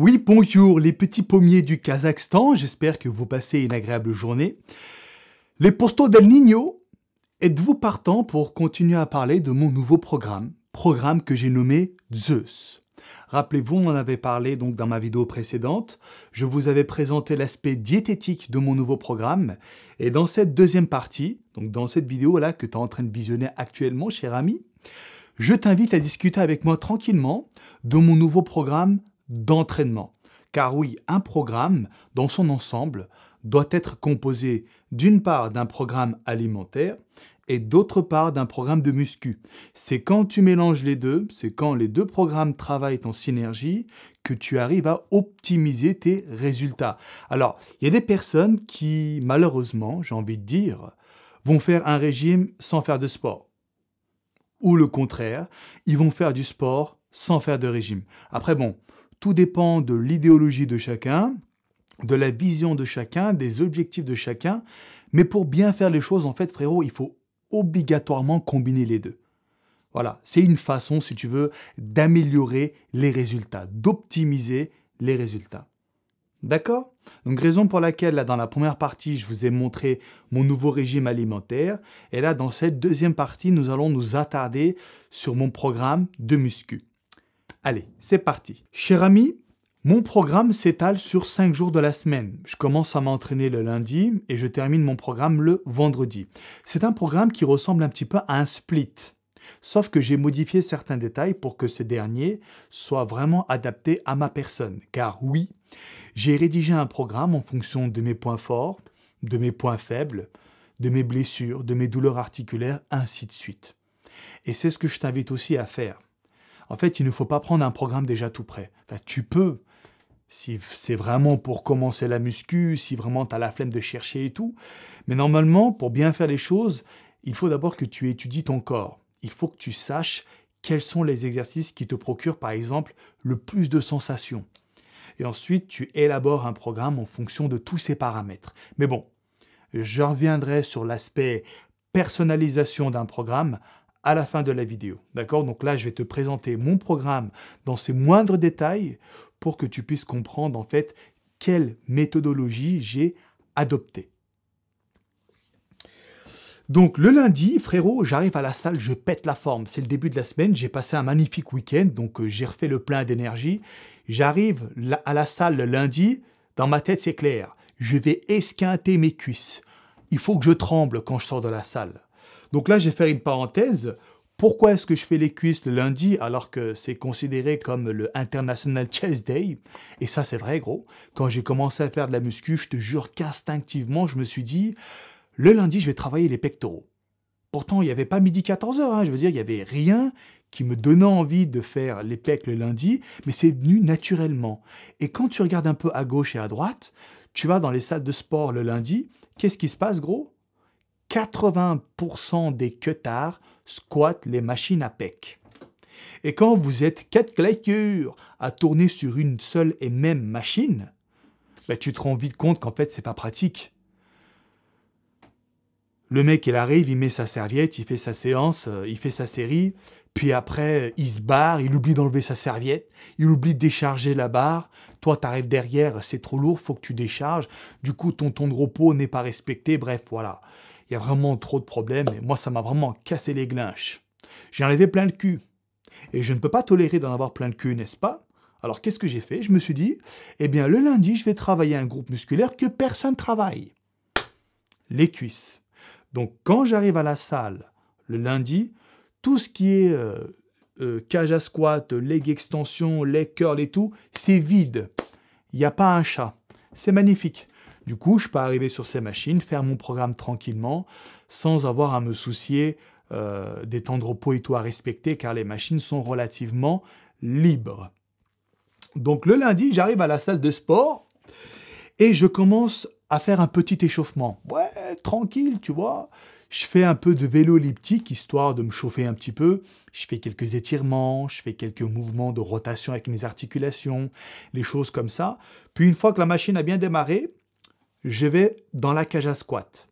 Oui, bonjour les petits pommiers du Kazakhstan, j'espère que vous passez une agréable journée. Les postaux del Niño, êtes-vous partant pour continuer à parler de mon nouveau programme que j'ai nommé Zeus. Rappelez-vous, on en avait parlé donc dans ma vidéo précédente, je vous avais présenté l'aspect diététique de mon nouveau programme, et dans cette deuxième partie, donc dans cette vidéo-là que tu es en train de visionner actuellement, cher ami, je t'invite à discuter avec moi tranquillement de mon nouveau programme d'entraînement. Car oui, un programme, dans son ensemble, doit être composé d'une part d'un programme alimentaire et d'autre part d'un programme de muscu. C'est quand tu mélanges les deux, c'est quand les deux programmes travaillent en synergie que tu arrives à optimiser tes résultats. Alors, il y a des personnes qui, malheureusement, j'ai envie de dire, vont faire un régime sans faire de sport. Ou le contraire, ils vont faire du sport sans faire de régime. Après, bon, tout dépend de l'idéologie de chacun, de la vision de chacun, des objectifs de chacun. Mais pour bien faire les choses, en fait, frérot, il faut obligatoirement combiner les deux. Voilà, c'est une façon, si tu veux, d'améliorer les résultats, d'optimiser les résultats. D'accord? Donc, raison pour laquelle, là, dans la première partie, je vous ai montré mon nouveau régime alimentaire. Et là, dans cette deuxième partie, nous allons nous attarder sur mon programme de muscu. Allez, c'est parti. Cher ami, mon programme s'étale sur 5 jours de la semaine. Je commence à m'entraîner le lundi et je termine mon programme le vendredi. C'est un programme qui ressemble un petit peu à un split. Sauf que j'ai modifié certains détails pour que ce dernier soit vraiment adapté à ma personne. Car oui, j'ai rédigé un programme en fonction de mes points forts, de mes points faibles, de mes blessures, de mes douleurs articulaires, ainsi de suite. Et c'est ce que je t'invite aussi à faire. En fait, il ne faut pas prendre un programme déjà tout prêt. Enfin, tu peux, si c'est vraiment pour commencer la muscu, si vraiment tu as la flemme de chercher et tout. Mais normalement, pour bien faire les choses, il faut d'abord que tu étudies ton corps. Il faut que tu saches quels sont les exercices qui te procurent, par exemple, le plus de sensations. Et ensuite, tu élabores un programme en fonction de tous ces paramètres. Mais bon, je reviendrai sur l'aspect personnalisation d'un programme à la fin de la vidéo. D'accord? Donc là, je vais te présenter mon programme dans ses moindres détails pour que tu puisses comprendre en fait quelle méthodologie j'ai adoptée. Donc le lundi, frérot, j'arrive à la salle, je pète la forme. C'est le début de la semaine, j'ai passé un magnifique week-end, donc j'ai refait le plein d'énergie. J'arrive à la salle le lundi, dans ma tête c'est clair, je vais esquinter mes cuisses. Il faut que je tremble quand je sors de la salle. Donc là, je vais faire une parenthèse. Pourquoi est-ce que je fais les cuisses le lundi alors que c'est considéré comme le International Chest Day? Et ça, c'est vrai, gros. Quand j'ai commencé à faire de la muscu, je te jure qu'instinctivement, je me suis dit, le lundi, je vais travailler les pectoraux. Pourtant, il n'y avait pas midi 14h, hein. Je veux dire, il n'y avait rien qui me donnait envie de faire les pecs le lundi, mais c'est venu naturellement. Et quand tu regardes un peu à gauche et à droite, tu vas dans les salles de sport le lundi, qu'est-ce qui se passe, gros? 80% des queutards squattent les machines à pec. Et quand vous êtes 4 claqueurs à tourner sur une seule et même machine, ben tu te rends vite compte qu'en fait, c'est pas pratique. Le mec, il arrive, il met sa serviette, il fait sa séance, il fait sa série, puis après, il se barre, il oublie d'enlever sa serviette, il oublie de décharger la barre. Toi, tu arrives derrière, c'est trop lourd, faut que tu décharges. Du coup, ton temps de repos n'est pas respecté. Bref, voilà. Il y a vraiment trop de problèmes et moi, ça m'a vraiment cassé les glinches. J'ai enlevé plein le cul. Et je ne peux pas tolérer d'en avoir plein le cul, n'est-ce pas? Alors, qu'est-ce que j'ai fait? Je me suis dit, eh bien, le lundi, je vais travailler un groupe musculaire que personne travaille. Les cuisses. Donc, quand j'arrive à la salle, le lundi, tout ce qui est cage à squat, leg extension, leg curl et tout, c'est vide. Il n'y a pas un chat. C'est magnifique. Du coup, je peux arriver sur ces machines, faire mon programme tranquillement, sans avoir à me soucier des temps de repos et tout à respecter, car les machines sont relativement libres. Donc le lundi, j'arrive à la salle de sport et je commence à faire un petit échauffement. Ouais, tranquille, tu vois. Je fais un peu de vélo elliptique, histoire de me chauffer un petit peu. Je fais quelques étirements, je fais quelques mouvements de rotation avec mes articulations, les choses comme ça. Puis une fois que la machine a bien démarré, je vais dans la cage à squat.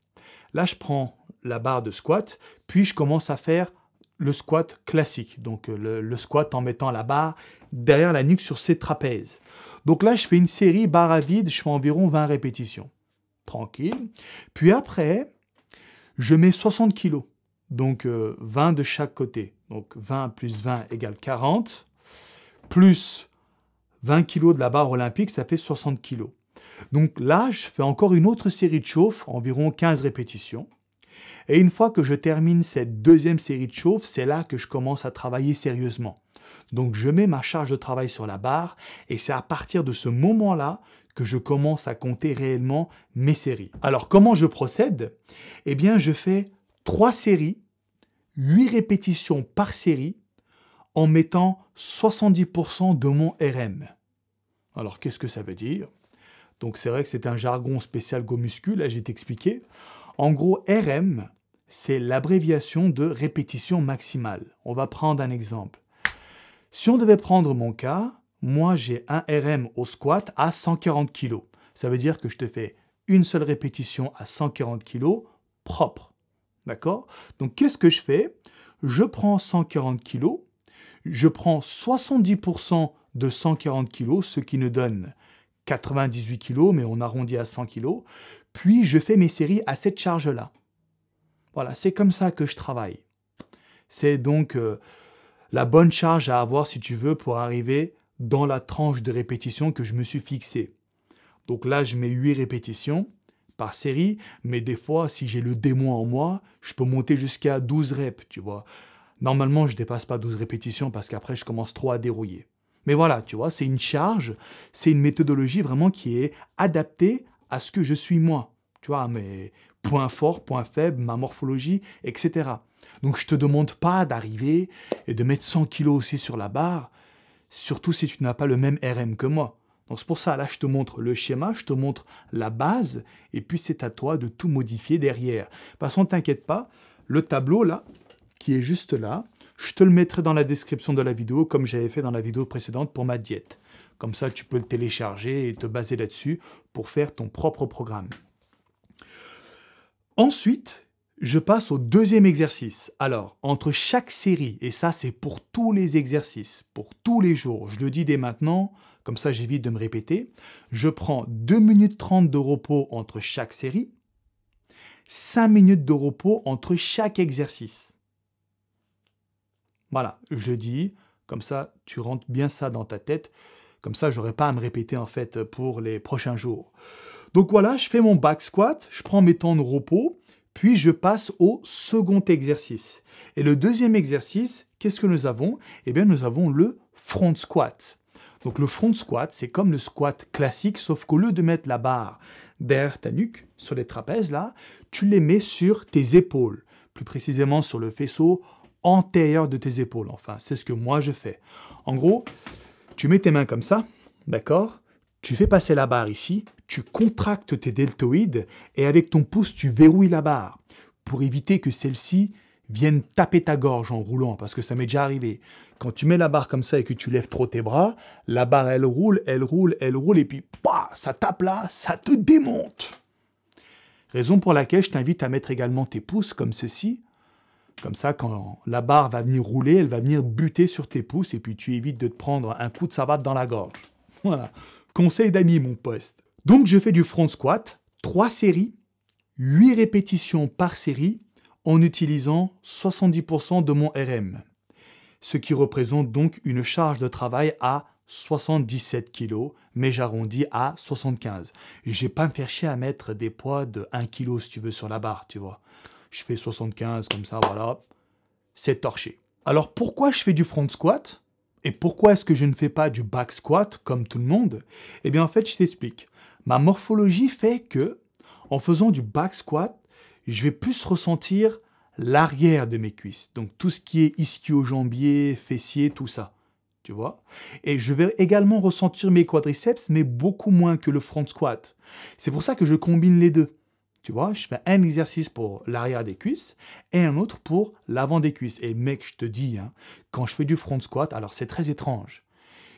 Là, je prends la barre de squat, puis je commence à faire le squat classique. Donc, le squat en mettant la barre derrière la nuque sur ces trapèzes. Donc là, je fais une série barre à vide, je fais environ 20 répétitions. Tranquille. Puis après, je mets 60 kilos. Donc 20 de chaque côté. Donc 20 plus 20 égale 40. Plus 20 kilos de la barre olympique, ça fait 60 kilos. Donc là, je fais encore une autre série de chauffe, environ 15 répétitions. Et une fois que je termine cette deuxième série de chauffe, c'est là que je commence à travailler sérieusement. Donc je mets ma charge de travail sur la barre et c'est à partir de ce moment-là que je commence à compter réellement mes séries. Alors comment je procède? Eh bien je fais 3 séries, 8 répétitions par série en mettant 70% de mon RM. Alors qu'est-ce que ça veut dire? Donc c'est vrai que c'est un jargon spécial Go-Muscu, là je vais t'expliquer. En gros, RM, c'est l'abréviation de répétition maximale. On va prendre un exemple. Si on devait prendre mon cas, moi j'ai un RM au squat à 140 kg. Ça veut dire que je te fais une seule répétition à 140 kg propre. D'accord? Donc qu'est-ce que je fais? Je prends 140 kg, je prends 70% de 140 kg, ce qui nous donne 98 kg, mais on arrondit à 100 kg. Puis je fais mes séries à cette charge-là. Voilà, c'est comme ça que je travaille. C'est donc la bonne charge à avoir, si tu veux, pour arriver dans la tranche de répétition que je me suis fixée. Donc là, je mets 8 répétitions par série, mais des fois, si j'ai le démon en moi, je peux monter jusqu'à 12 reps, tu vois. Normalement, je ne dépasse pas 12 répétitions parce qu'après, je commence trop à dérouiller. Mais voilà, tu vois, c'est une charge, c'est une méthodologie vraiment qui est adaptée à ce que je suis moi. Tu vois, mes points forts, points faibles, ma morphologie, etc. Donc, je ne te demande pas d'arriver et de mettre 100 kilos aussi sur la barre, surtout si tu n'as pas le même RM que moi. Donc, c'est pour ça, là, je te montre le schéma, je te montre la base, et puis c'est à toi de tout modifier derrière. De toute façon, ne t'inquiète pas, le tableau, là, qui est juste là, je te le mettrai dans la description de la vidéo, comme j'avais fait dans la vidéo précédente pour ma diète. Comme ça, tu peux le télécharger et te baser là-dessus pour faire ton propre programme. Ensuite, je passe au deuxième exercice. Alors, entre chaque série, et ça c'est pour tous les exercices, pour tous les jours, je le dis dès maintenant, comme ça j'évite de me répéter, je prends 2 minutes 30 de repos entre chaque série, 5 minutes de repos entre chaque exercice. Voilà, je dis, comme ça tu rentres bien ça dans ta tête, comme ça j'aurai pas à me répéter en fait pour les prochains jours. Donc voilà, je fais mon back squat, je prends mes temps de repos, puis je passe au second exercice. Et le deuxième exercice, qu'est-ce que nous avons? Eh bien, nous avons le front squat. Donc le front squat, c'est comme le squat classique, sauf qu'au lieu de mettre la barre derrière ta nuque, sur les trapèzes là, tu les mets sur tes épaules, plus précisément sur le faisceau antérieur de tes épaules. Enfin, c'est ce que moi je fais. En gros, tu mets tes mains comme ça, d'accord? Tu fais passer la barre ici, tu contractes tes deltoïdes et avec ton pouce, tu verrouilles la barre pour éviter que celle-ci vienne taper ta gorge en roulant, parce que ça m'est déjà arrivé. Quand tu mets la barre comme ça et que tu lèves trop tes bras, la barre, elle roule, et puis bah, ça tape là, ça te démonte. Raison pour laquelle je t'invite à mettre également tes pouces comme ceci. Comme ça, quand la barre va venir rouler, elle va venir buter sur tes pouces et puis tu évites de te prendre un coup de savate dans la gorge. Voilà. Conseil d'amis, mon poste. Donc, je fais du front squat, 3 séries, 8 répétitions par série, en utilisant 70% de mon RM. Ce qui représente donc une charge de travail à 77 kg, mais j'arrondis à 75. Et je ne vais pas me faire chier à mettre des poids de 1 kg, si tu veux, sur la barre, tu vois. Je fais 75, comme ça, voilà, c'est torché. Alors, pourquoi je fais du front squat ? Et pourquoi est-ce que je ne fais pas du back squat comme tout le monde? Eh bien, en fait, je t'explique. Ma morphologie fait que, en faisant du back squat, je vais plus ressentir l'arrière de mes cuisses. Donc, tout ce qui est ischio-jambier, fessier, tout ça. Tu vois? Et je vais également ressentir mes quadriceps, mais beaucoup moins que le front squat. C'est pour ça que je combine les deux. Tu vois, je fais un exercice pour l'arrière des cuisses et un autre pour l'avant des cuisses. Et mec, je te dis, hein, quand je fais du front squat, alors c'est très étrange.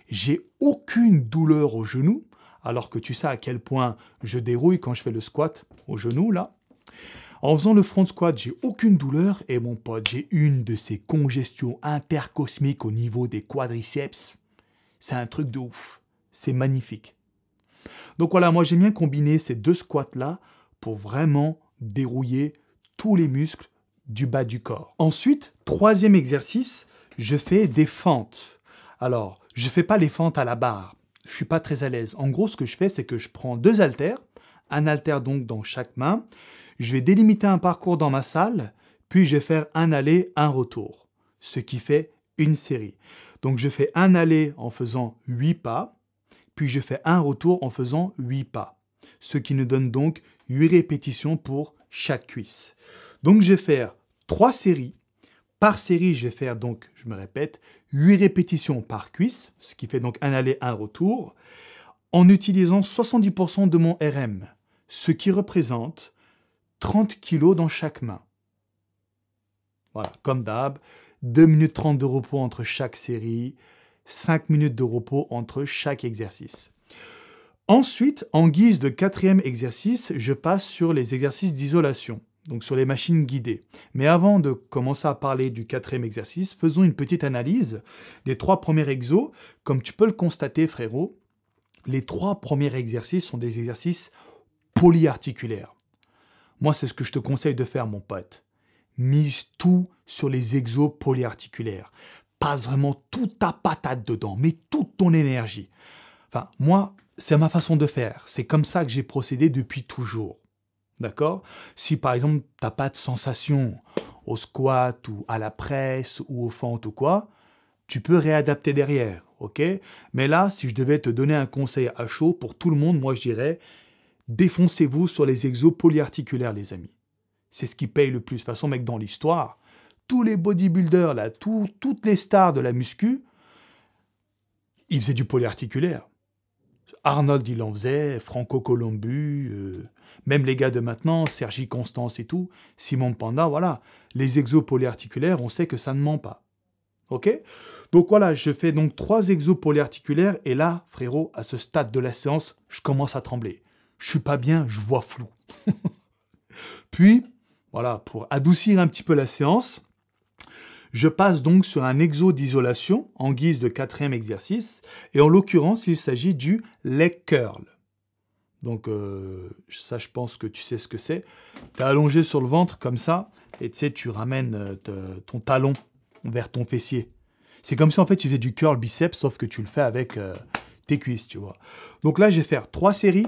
J'ai aucune douleur au genou, alors que tu sais à quel point je dérouille quand je fais le squat au genou, là. En faisant le front squat, j'ai aucune douleur et mon pote, j'ai une de ces congestions intercosmiques au niveau des quadriceps. C'est un truc de ouf. C'est magnifique. Donc voilà, moi j'aime bien combiner ces deux squats-là pour vraiment dérouiller tous les muscles du bas du corps. Ensuite, troisième exercice, je fais des fentes. Alors, je ne fais pas les fentes à la barre. Je ne suis pas très à l'aise. En gros, ce que je fais, c'est que je prends deux haltères, un haltère donc dans chaque main. Je vais délimiter un parcours dans ma salle, puis je vais faire un aller, un retour, ce qui fait une série. Donc je fais un aller en faisant 8 pas, puis je fais un retour en faisant 8 pas, ce qui nous donne donc 8 répétitions pour chaque cuisse. Donc je vais faire 3 séries. Par série, je vais faire donc, je me répète, 8 répétitions par cuisse, ce qui fait donc un aller, un retour, en utilisant 70% de mon RM, ce qui représente 30 kg dans chaque main. Voilà, comme d'hab, 2 minutes 30 de repos entre chaque série, 5 minutes de repos entre chaque exercice. Ensuite, en guise de quatrième exercice, je passe sur les exercices d'isolation, donc sur les machines guidées. Mais avant de commencer à parler du quatrième exercice, faisons une petite analyse des 3 premiers exos. Comme tu peux le constater, frérot, les 3 premiers exercices sont des exercices polyarticulaires. Moi, c'est ce que je te conseille de faire, mon pote. Mise tout sur les exos polyarticulaires. Passe vraiment toute ta patate dedans, mets toute ton énergie. Enfin, moi, c'est ma façon de faire. C'est comme ça que j'ai procédé depuis toujours. D'accord? Si par exemple, tu n'as pas de sensation au squat ou à la presse ou aux fentes ou quoi, tu peux réadapter derrière, ok? Mais là, si je devais te donner un conseil à chaud pour tout le monde, moi je dirais, défoncez-vous sur les exos polyarticulaires, les amis. C'est ce qui paye le plus. De toute façon, mec, dans l'histoire, tous les bodybuilders, là, toutes les stars de la muscu, ils faisaient du polyarticulaire. Arnold, il en faisait, Franco Colombu, même les gars de maintenant, Sergi Constance et tout, Simon Panda, voilà. Les exos polyarticulaires, on sait que ça ne ment pas. Ok? Donc voilà, je fais donc 3 exos polyarticulaires, et là, frérot, à ce stade de la séance, je commence à trembler. Je suis pas bien, je vois flou. Puis, voilà, pour adoucir un petit peu la séance, je passe donc sur un exo d'isolation en guise de quatrième exercice, et en l'occurrence, il s'agit du leg curl. Donc ça, je pense que tu sais ce que c'est. Tu es allongé sur le ventre comme ça, et tu sais, tu ramènes ton talon vers ton fessier. C'est comme si en fait tu faisais du curl biceps, sauf que tu le fais avec tes cuisses, tu vois. Donc là, je vais faire 3 séries,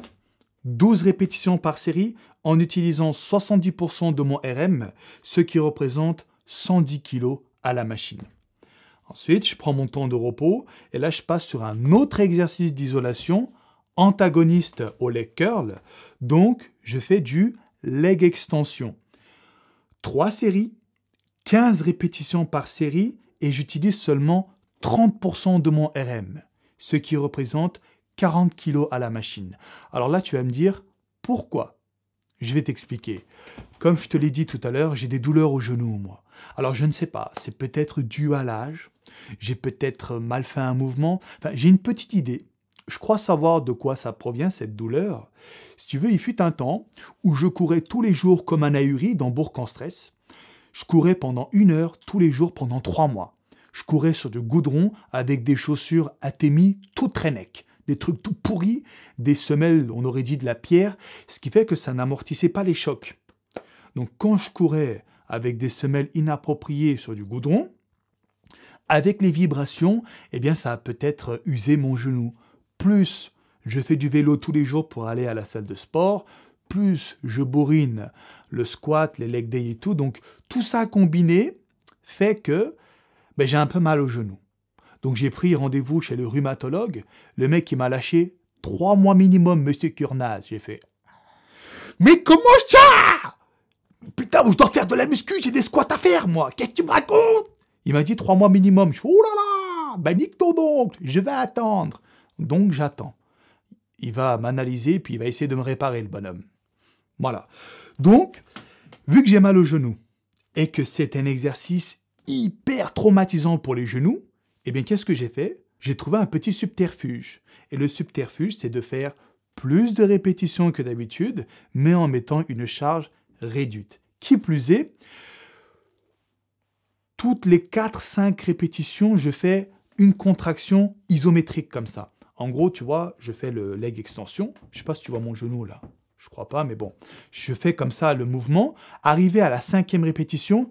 12 répétitions par série, en utilisant 70% de mon RM, ce qui représente 110 kg à la machine. Ensuite, je prends mon temps de repos, et là, je passe sur un autre exercice d'isolation, antagoniste au leg curl, donc je fais du leg extension. 3 séries, 15 répétitions par série, et j'utilise seulement 30% de mon RM, ce qui représente 40 kg à la machine. Alors là, tu vas me dire, pourquoi? Je vais t'expliquer. Comme je te l'ai dit tout à l'heure, j'ai des douleurs au genou, moi. Alors je ne sais pas, c'est peut-être dû à l'âge, j'ai peut-être mal fait un mouvement, enfin j'ai une petite idée. Je crois savoir de quoi ça provient, cette douleur. Si tu veux, il fut un temps où je courais tous les jours comme un ahuri dans Bourg-en-Stress. Je courais pendant 1 heure tous les jours pendant 3 mois. Je courais sur du goudron avec des chaussures Atemi tout traînec, des trucs tout pourris, des semelles, on aurait dit de la pierre, ce qui fait que ça n'amortissait pas les chocs. Donc quand je courais avec des semelles inappropriées sur du goudron, avec les vibrations, eh bien ça a peut-être usé mon genou. Plus je fais du vélo tous les jours pour aller à la salle de sport, plus je bourrine le squat, les leg day et tout. Donc tout ça combiné fait que j'ai un peu mal au genou. Donc j'ai pris rendez-vous chez le rhumatologue. Le mec il m'a lâché 3 mois minimum, monsieur Kurnaz. J'ai fait « Mais comment ça? Putain, je dois faire de la muscu, j'ai des squats à faire, moi. Qu'est-ce que tu me racontes ?» Il m'a dit 3 mois minimum. Je fais « Oh là là, ben nique ton oncle, je vais attendre. » Donc j'attends. Il va m'analyser, puis il va essayer de me réparer, le bonhomme. Voilà. Donc, vu que j'ai mal au genou, et que c'est un exercice hyper traumatisant pour les genoux, eh bien, qu'est-ce que j'ai fait? J'ai trouvé un petit subterfuge. Et le subterfuge, c'est de faire plus de répétitions que d'habitude, mais en mettant une charge réduite. Qui plus est, toutes les 4-5 répétitions, je fais une contraction isométrique comme ça. En gros, tu vois, je fais le leg extension. Je sais pas si tu vois mon genou là. Je crois pas, mais bon. Je fais comme ça le mouvement. Arrivé à la 5e répétition,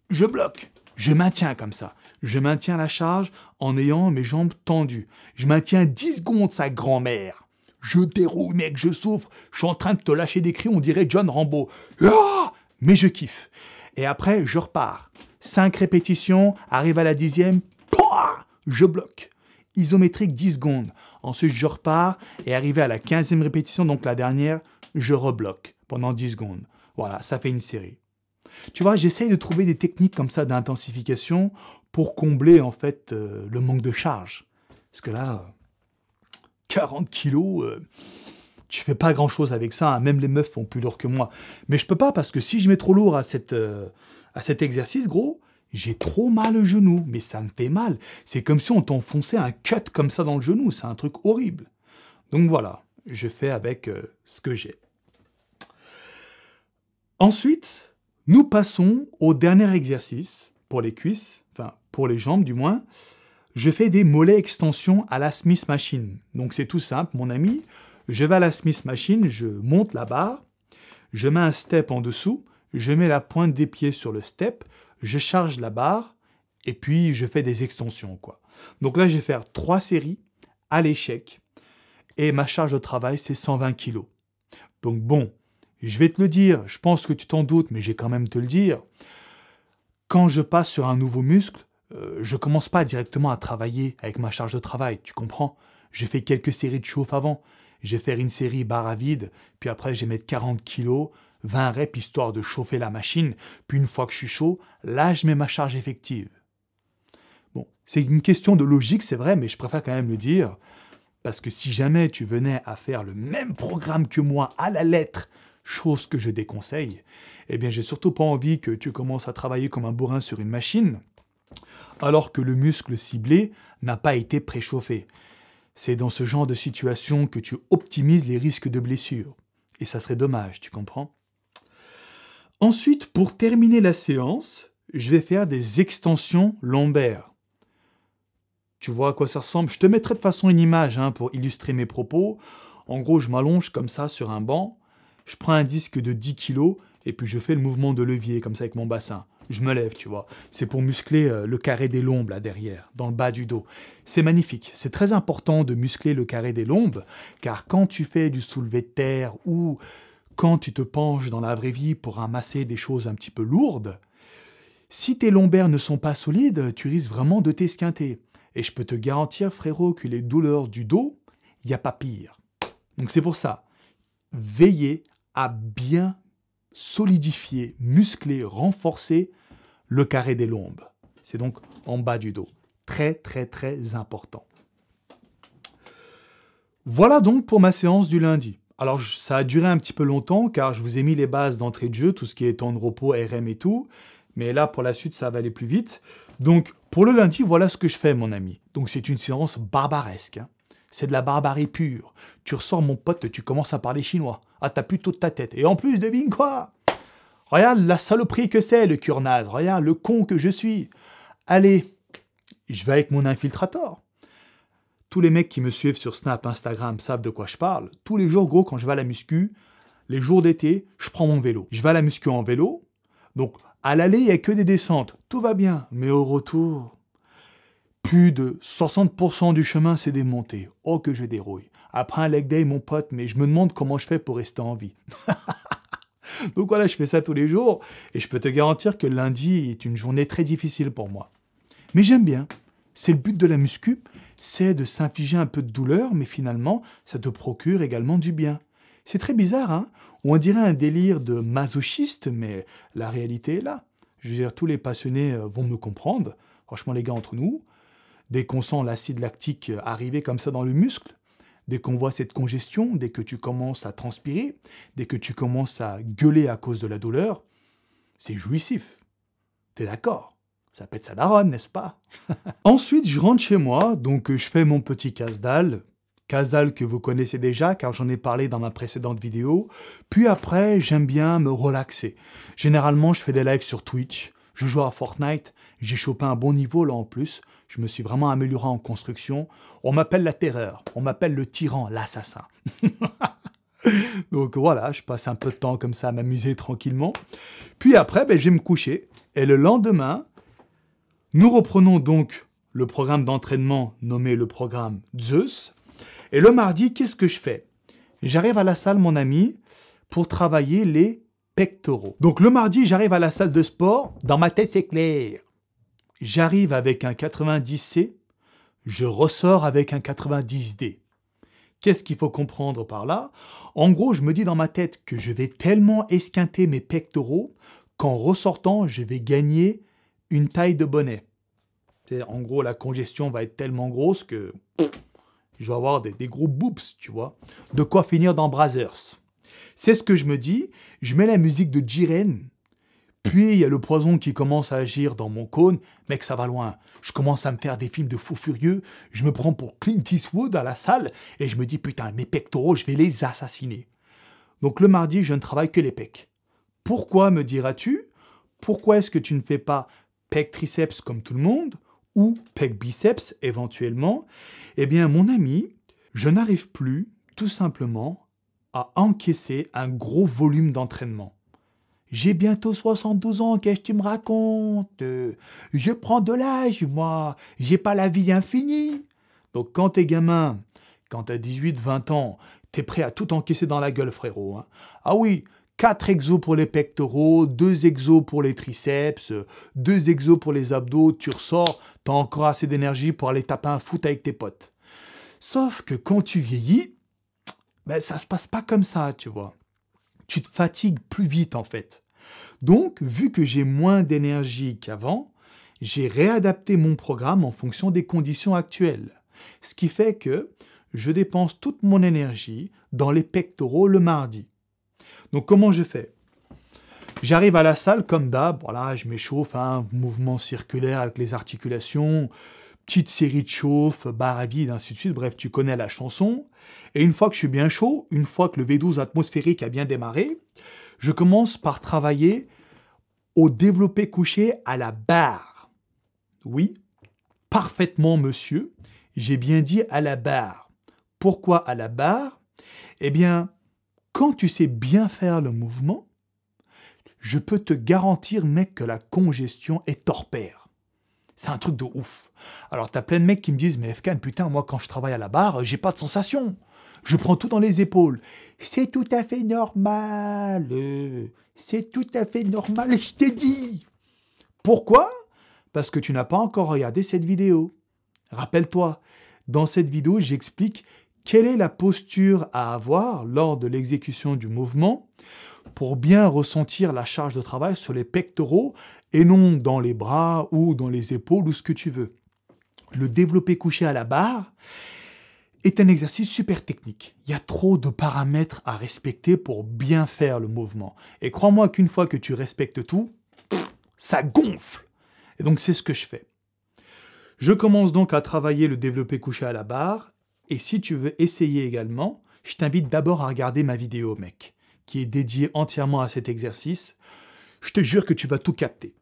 je bloque. Je maintiens comme ça. Je maintiens la charge en ayant mes jambes tendues. Je maintiens 10 secondes, sa grand-mère. Je déroule, mec, je souffre. Je suis en train de te lâcher des cris, on dirait John Rambo. Ah, mais je kiffe. Et après, je repars. 5 répétitions, arrive à la 10e, je bloque. Isométrique 10 secondes. Ensuite, je repars et arrivé à la 15e répétition, donc la dernière, je rebloque pendant 10 secondes. Voilà, ça fait une série. Tu vois, j'essaye de trouver des techniques comme ça d'intensification pour combler en fait le manque de charge. Parce que là, 40 kilos, tu fais pas grand chose avec ça, hein. Même les meufs font plus lourd que moi. Mais je peux pas parce que si je mets trop lourd à cet exercice, gros, j'ai trop mal au genou. Mais ça me fait mal. C'est comme si on t'enfonçait un cut comme ça dans le genou. C'est un truc horrible. Donc voilà, je fais avec ce que j'ai. Ensuite, nous passons au dernier exercice pour les cuisses, enfin pour les jambes du moins. Je fais des mollets extensions à la Smith Machine. Donc c'est tout simple, mon ami. Je vais à la Smith Machine, je monte la barre, je mets un step en dessous, je mets la pointe des pieds sur le step, je charge la barre et puis je fais des extensions, quoi. Donc là, je vais faire 3 séries à l'échec et ma charge de travail, c'est 120 kg. Donc bon, je vais te le dire, je pense que tu t'en doutes, mais je vais quand même te le dire. Quand je passe sur un nouveau muscle, je commence pas directement à travailler avec ma charge de travail, tu comprends? Je fais quelques séries de chauffe avant. Je vais faire une série barre à vide, puis après je vais mettre 40 kg, 20 reps histoire de chauffer la machine, puis une fois que je suis chaud, là je mets ma charge effective. Bon, c'est une question de logique, c'est vrai, mais je préfère quand même le dire, parce que si jamais tu venais à faire le même programme que moi à la lettre, chose que je déconseille, eh bien j'ai surtout pas envie que tu commences à travailler comme un bourrin sur une machine, alors que le muscle ciblé n'a pas été préchauffé. C'est dans ce genre de situation que tu optimises les risques de blessure. Et ça serait dommage, tu comprends? Ensuite, pour terminer la séance, je vais faire des extensions lombaires. Tu vois à quoi ça ressemble? Je te mettrai de façon une image pour illustrer mes propos. En gros, je m'allonge comme ça sur un banc, je prends un disque de 10 kg et puis je fais le mouvement de levier comme ça avec mon bassin. Je me lève, tu vois. C'est pour muscler le carré des lombes, là, derrière, dans le bas du dos. C'est magnifique. C'est très important de muscler le carré des lombes, car quand tu fais du soulevé de terre ou quand tu te penches dans la vraie vie pour ramasser des choses un petit peu lourdes, si tes lombaires ne sont pas solides, tu risques vraiment de t'esquinter. Et je peux te garantir, frérot, que les douleurs du dos, il n'y a pas pire. Donc c'est pour ça, veillez à bien solidifier, muscler, renforcer le carré des lombes. C'est donc en bas du dos. Très, très, très important. Voilà donc pour ma séance du lundi. Alors, ça a duré un petit peu longtemps, car je vous ai mis les bases d'entrée de jeu, tout ce qui est temps de repos, RM et tout. Mais là, pour la suite, ça va aller plus vite. Donc, pour le lundi, voilà ce que je fais, mon ami. Donc, c'est une séance barbaresque. C'est de la barbarie pure. Tu ressors, mon pote, tu commences à parler chinois. Ah, t'as plus toute ta tête. Et en plus, devine quoi? Regarde la saloperie que c'est, le curnaze. Regarde le con que je suis. Allez, je vais avec mon infiltrator. Tous les mecs qui me suivent sur Snap, Instagram savent de quoi je parle. Tous les jours, gros, quand je vais à la muscu, les jours d'été, je prends mon vélo. Je vais à la muscu en vélo. Donc, à l'aller, il n'y a que des descentes. Tout va bien. Mais au retour, plus de 60% du chemin, c'est des montées. Oh, que je dérouille. Après un leg day, mon pote, mais je me demande comment je fais pour rester en vie. Donc voilà, je fais ça tous les jours. Et je peux te garantir que lundi est une journée très difficile pour moi. Mais j'aime bien. C'est le but de la muscu, c'est de s'infliger un peu de douleur, mais finalement, ça te procure également du bien. C'est très bizarre, hein? On dirait un délire de masochiste, mais la réalité est là. Je veux dire, tous les passionnés vont me comprendre. Franchement, les gars, entre nous, dès qu'on sent l'acide lactique arriver comme ça dans le muscle, dès qu'on voit cette congestion, dès que tu commences à transpirer, dès que tu commences à gueuler à cause de la douleur, c'est jouissif. T'es d'accord? Ça pète sa daronne, n'est-ce pas? Ensuite, je rentre chez moi, donc je fais mon petit casse-dalle. Casse-dalle que vous connaissez déjà, car j'en ai parlé dans ma précédente vidéo. Puis après, j'aime bien me relaxer. Généralement, je fais des lives sur Twitch. Je joue à Fortnite, j'ai chopé un bon niveau là en plus. Je me suis vraiment amélioré en construction. On m'appelle la terreur, on m'appelle le tyran, l'assassin. Donc voilà, je passe un peu de temps comme ça à m'amuser tranquillement. Puis après, je vais me coucher. Et le lendemain, nous reprenons donc le programme d'entraînement nommé le programme Zeus. Et le mardi, qu'est-ce que je fais? J'arrive à la salle, mon ami, pour travailler les pectoraux. Donc le mardi, j'arrive à la salle de sport. Dans ma tête, c'est clair. J'arrive avec un 90C, je ressors avec un 90D. Qu'est-ce qu'il faut comprendre par là? En gros, je me dis dans ma tête que je vais tellement esquinter mes pectoraux qu'en ressortant, je vais gagner une taille de bonnet. En gros, la congestion va être tellement grosse que je vais avoir des gros boobs, tu vois. De quoi finir dans Brazzers. C'est ce que je me dis. Je mets la musique de Jiren. Puis, il y a le poison qui commence à agir dans mon cône. Mec, ça va loin. Je commence à me faire des films de fous furieux. Je me prends pour Clint Eastwood à la salle. Et je me dis, putain, mes pectoraux, je vais les assassiner. Donc, le mardi, je ne travaille que les pecs. Pourquoi, me diras-tu? Pourquoi est-ce que tu ne fais pas pec triceps comme tout le monde? Ou pec biceps, éventuellement? Eh bien, mon ami, je n'arrive plus, tout simplement, à encaisser un gros volume d'entraînement. J'ai bientôt 72 ans, qu'est-ce que tu me racontes? Je prends de l'âge, moi. J'ai pas la vie infinie. Donc quand t'es gamin, quand t'as 18-20 ans, t'es prêt à tout encaisser dans la gueule, frérot. Hein. Ah oui, 4 exos pour les pectoraux, 2 exos pour les triceps, 2 exos pour les abdos, tu ressors, t'as encore assez d'énergie pour aller taper un foot avec tes potes. Sauf que quand tu vieillis, ça se passe pas comme ça, tu vois. Tu te fatigues plus vite en fait. Donc, vu que j'ai moins d'énergie qu'avant, j'ai réadapté mon programme en fonction des conditions actuelles. Ce qui fait que je dépense toute mon énergie dans les pectoraux le mardi. Donc, comment je fais? J'arrive à la salle comme d'hab, voilà, je m'échauffe, mouvement circulaire avec les articulations, petite série de chauffe, barre à vide, ainsi de suite, bref, tu connais la chanson. Et une fois que je suis bien chaud, une fois que le V12 atmosphérique a bien démarré, je commence par travailler au développé couché à la barre. Oui, parfaitement, monsieur, j'ai bien dit à la barre. Pourquoi à la barre? Eh bien, quand tu sais bien faire le mouvement, je peux te garantir, mec, que la congestion est torpère. C'est un truc de ouf. Alors, t'as plein de mecs qui me disent « Mais FK, putain, moi, quand je travaille à la barre, j'ai pas de sensation. Je prends tout dans les épaules. » C'est tout à fait normal. C'est tout à fait normal, je t'ai dit. Pourquoi? Parce que tu n'as pas encore regardé cette vidéo. Rappelle-toi, dans cette vidéo, j'explique quelle est la posture à avoir lors de l'exécution du mouvement pour bien ressentir la charge de travail sur les pectoraux et non dans les bras ou dans les épaules ou ce que tu veux. Le développé couché à la barre est un exercice super technique. Il y a trop de paramètres à respecter pour bien faire le mouvement. Et crois-moi qu'une fois que tu respectes tout, ça gonfle. Et donc c'est ce que je fais. Je commence donc à travailler le développé couché à la barre. Et si tu veux essayer également, je t'invite d'abord à regarder ma vidéo, mec, qui est dédiée entièrement à cet exercice. Je te jure que tu vas tout capter.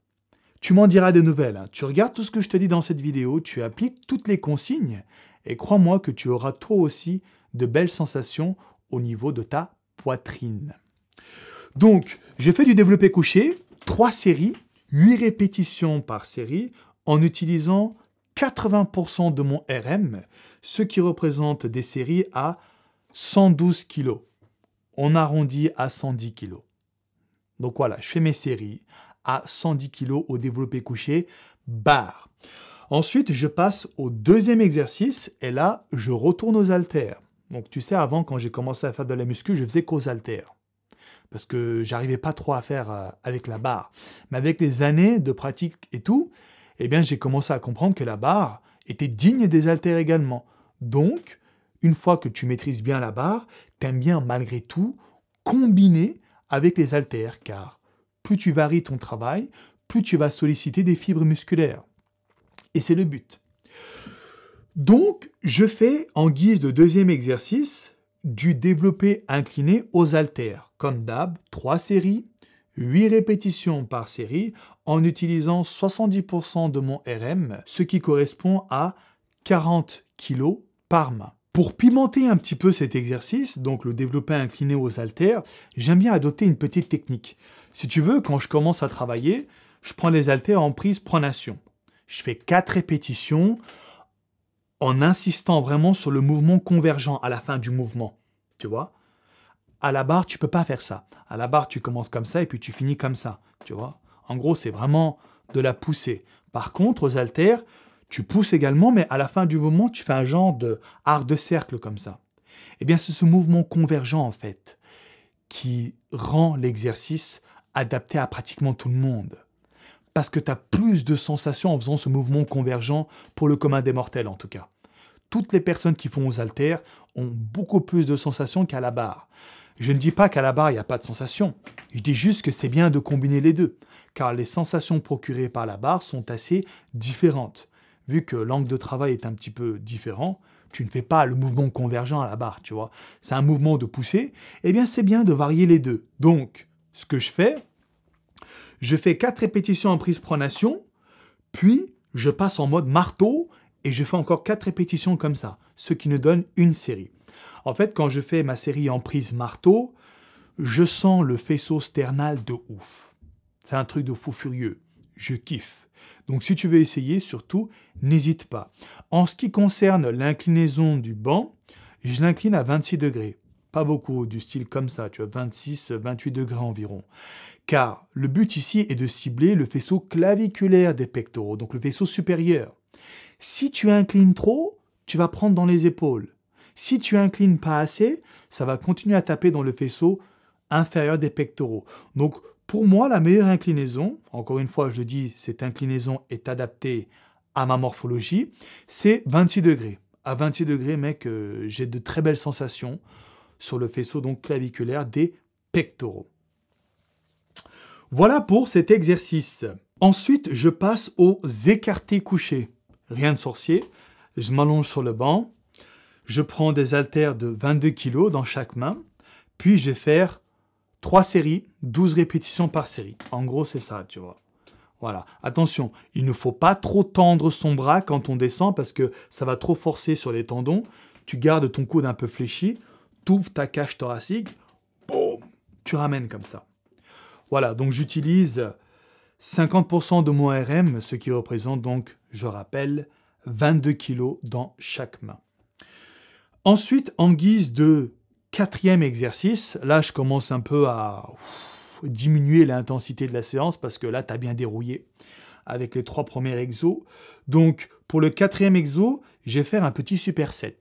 Tu m'en diras des nouvelles. Hein. Tu regardes tout ce que je te dis dans cette vidéo, tu appliques toutes les consignes, et crois-moi que tu auras toi aussi de belles sensations au niveau de ta poitrine. Donc, j'ai fait du développé couché, 3 séries, 8 répétitions par série, en utilisant 80% de mon RM, ce qui représente des séries à 112 kg. On arrondit à 110 kg. Donc voilà, je fais mes séries à 110 kg au développé couché, barre. Ensuite, je passe au deuxième exercice, et là, je retourne aux haltères. Donc tu sais, avant, quand j'ai commencé à faire de la muscu, je faisais qu'aux haltères. Parce que j'arrivais pas trop à faire avec la barre. Mais avec les années de pratique et tout, eh bien, j'ai commencé à comprendre que la barre était digne des haltères également. Donc, une fois que tu maîtrises bien la barre, t'aimes bien malgré tout combiner avec les haltères, car plus tu varies ton travail, plus tu vas solliciter des fibres musculaires. Et c'est le but. Donc, je fais en guise de deuxième exercice du développé incliné aux haltères. Comme d'hab, 3 séries, 8 répétitions par série en utilisant 70% de mon RM, ce qui correspond à 40 kg par main. Pour pimenter un petit peu cet exercice, donc le développé incliné aux haltères, j'aime bien adopter une petite technique. Si tu veux, quand je commence à travailler, je prends les haltères en prise pronation. Je fais 4 répétitions en insistant vraiment sur le mouvement convergent à la fin du mouvement. Tu vois ? À la barre, tu peux pas faire ça. À la barre, tu commences comme ça et puis tu finis comme ça. Tu vois ? En gros, c'est vraiment de la poussée. Par contre, aux haltères, tu pousses également, mais à la fin du mouvement, tu fais un genre de arc de cercle comme ça. Eh bien, c'est ce mouvement convergent, en fait, qui rend l'exercice adapté à pratiquement tout le monde. Parce que tu as plus de sensations en faisant ce mouvement convergent pour le commun des mortels, en tout cas. Toutes les personnes qui font aux haltères ont beaucoup plus de sensations qu'à la barre. Je ne dis pas qu'à la barre, il n'y a pas de sensations. Je dis juste que c'est bien de combiner les deux, car les sensations procurées par la barre sont assez différentes. Vu que l'angle de travail est un petit peu différent, tu ne fais pas le mouvement convergent à la barre, tu vois. C'est un mouvement de poussée, eh bien c'est bien de varier les deux. Donc, ce que je fais 4 répétitions en prise pronation, puis je passe en mode marteau et je fais encore 4 répétitions comme ça, ce qui nous donne une série. En fait, quand je fais ma série en prise marteau, je sens le faisceau sternal de ouf. C'est un truc de fou furieux. Je kiffe. Donc si tu veux essayer, surtout, n'hésite pas. En ce qui concerne l'inclinaison du banc, je l'incline à 26 degrés. Pas beaucoup, du style comme ça, tu vois, 26-28 degrés environ. Car le but ici est de cibler le faisceau claviculaire des pectoraux, donc le faisceau supérieur. Si tu inclines trop, tu vas prendre dans les épaules. Si tu inclines pas assez, ça va continuer à taper dans le faisceau inférieur des pectoraux. Donc, pour moi, la meilleure inclinaison, encore une fois, je dis, cette inclinaison est adaptée à ma morphologie, c'est 26 degrés. À 26 degrés, mec, j'ai de très belles sensations sur le faisceau donc claviculaire des pectoraux. Voilà pour cet exercice. Ensuite, je passe aux écartés couchés. Rien de sorcier. Je m'allonge sur le banc. Je prends des haltères de 22 kg dans chaque main. Puis, je vais faire 3 séries, 12 répétitions par série. En gros, c'est ça, tu vois. Voilà. Attention, il ne faut pas trop tendre son bras quand on descend parce que ça va trop forcer sur les tendons. Tu gardes ton coude un peu fléchi, tu ouvres ta cage thoracique, boum, tu ramènes comme ça. Voilà, donc j'utilise 50% de mon RM, ce qui représente donc, je rappelle, 22 kg dans chaque main. Ensuite, en guise de 4e exercice, là je commence un peu à diminuer l'intensité de la séance parce que là tu as bien dérouillé avec les 3 premiers exos. Donc pour le 4e exo, je vais faire un petit superset.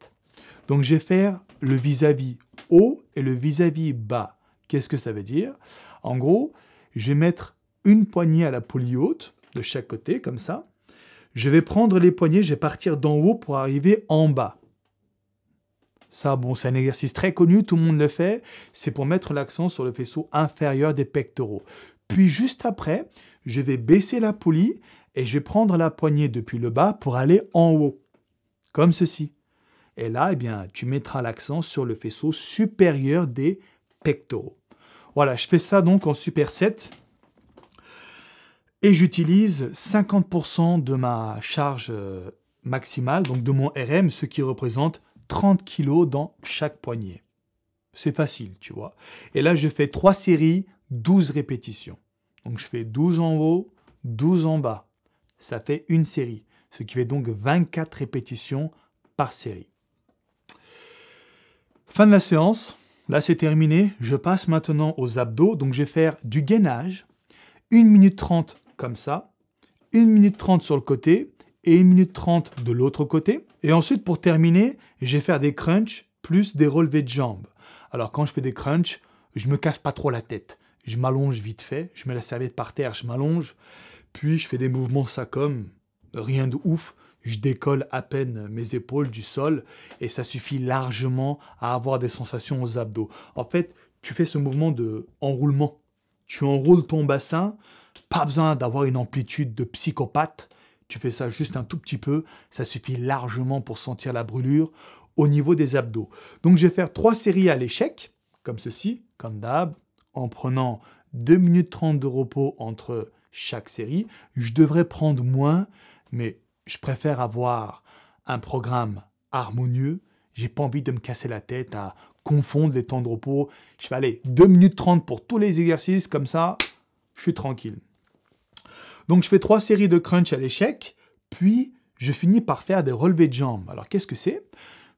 Donc je vais faire le vis-à-vis haut et le vis-à-vis bas. Qu'est-ce que ça veut dire ? En gros, je vais mettre une poignée à la poulie haute de chaque côté, comme ça. Je vais prendre les poignets, je vais partir d'en haut pour arriver en bas. Ça, bon, c'est un exercice très connu, tout le monde le fait. C'est pour mettre l'accent sur le faisceau inférieur des pectoraux. Puis juste après, je vais baisser la poulie et je vais prendre la poignée depuis le bas pour aller en haut, comme ceci. Et là, eh bien, tu mettras l'accent sur le faisceau supérieur des pectoraux. Voilà, je fais ça donc en superset. Et j'utilise 50% de ma charge maximale, donc de mon RM, ce qui représente 30 kg dans chaque poignet. C'est facile, tu vois. Et là, je fais 3 séries, 12 répétitions. Donc, je fais 12 en haut, 12 en bas. Ça fait une série, ce qui fait donc 24 répétitions par série. Fin de la séance. Là, c'est terminé. Je passe maintenant aux abdos. Donc, je vais faire du gainage. 1 minute 30 comme ça. 1 minute 30 sur le côté. Et 1 minute 30 de l'autre côté. Et ensuite, pour terminer, je vais faire des crunchs plus des relevés de jambes. Alors, quand je fais des crunchs, je me casse pas trop la tête. Je m'allonge vite fait. Je mets la serviette par terre, je m'allonge. Puis, je fais des mouvements ça comme rien de ouf. Je décolle à peine mes épaules du sol et ça suffit largement à avoir des sensations aux abdos. En fait, tu fais ce mouvement de enroulement. Tu enroules ton bassin, pas besoin d'avoir une amplitude de psychopathe. Tu fais ça juste un tout petit peu, ça suffit largement pour sentir la brûlure au niveau des abdos. Donc je vais faire 3 séries à l'échec, comme ceci, comme d'hab, en prenant 2 minutes 30 de repos entre chaque série. Je devrais prendre moins, mais je préfère avoir un programme harmonieux. J'ai pas envie de me casser la tête à confondre les temps de repos. Je fais aller 2 minutes 30 pour tous les exercices, comme ça, je suis tranquille. Donc je fais 3 séries de crunch à l'échec, puis je finis par faire des relevés de jambes. Alors qu'est-ce que c'est?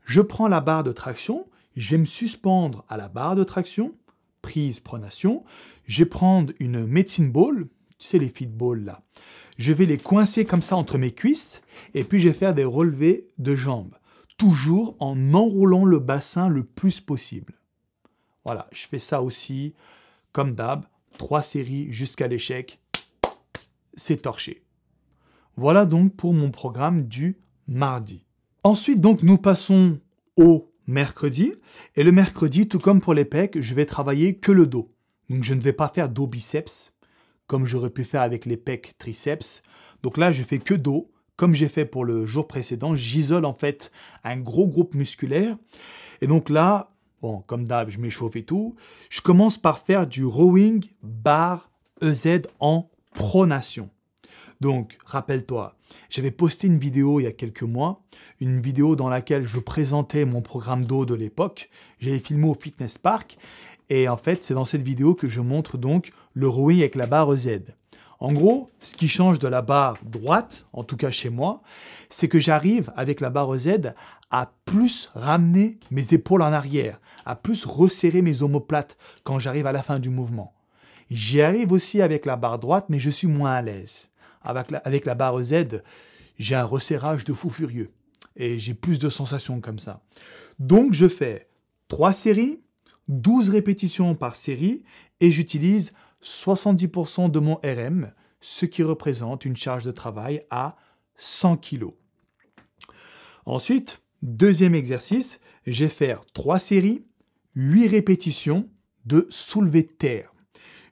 Je prends la barre de traction, je vais me suspendre à la barre de traction, prise, pronation. Je vais prendre une medicine ball, tu sais les feed balls là. Je vais les coincer comme ça entre mes cuisses, et puis je vais faire des relevés de jambes. Toujours en enroulant le bassin le plus possible. Voilà, je fais ça aussi, comme d'hab, 3 séries jusqu'à l'échec. C'est torché. Voilà donc pour mon programme du mardi. Ensuite, donc, nous passons au mercredi. Et le mercredi, tout comme pour les pecs, je vais travailler que le dos. Donc, je ne vais pas faire dos biceps, comme j'aurais pu faire avec les pecs triceps. Donc là, je fais que dos. Comme j'ai fait pour le jour précédent, j'isole en fait un gros groupe musculaire. Et donc là, bon, comme d'hab, je m'échauffe et tout. Je commence par faire du rowing bar EZ en pronation. Donc, rappelle-toi, j'avais posté une vidéo il y a quelques mois, une vidéo dans laquelle je présentais mon programme dos de l'époque. J'avais filmé au Fitness Park et en fait, c'est dans cette vidéo que je montre donc le rowing avec la barre EZ. En gros, ce qui change de la barre droite, en tout cas chez moi, c'est que j'arrive avec la barre EZ à plus ramener mes épaules en arrière, à plus resserrer mes omoplates quand j'arrive à la fin du mouvement. J'y arrive aussi avec la barre droite, mais je suis moins à l'aise. Avec la barre Z, j'ai un resserrage de fou furieux. Et j'ai plus de sensations comme ça. Donc, je fais 3 séries, 12 répétitions par série, et j'utilise 70% de mon RM, ce qui représente une charge de travail à 100 kg. Ensuite, deuxième exercice, je vais faire 3 séries, 8 répétitions de soulevé de terre.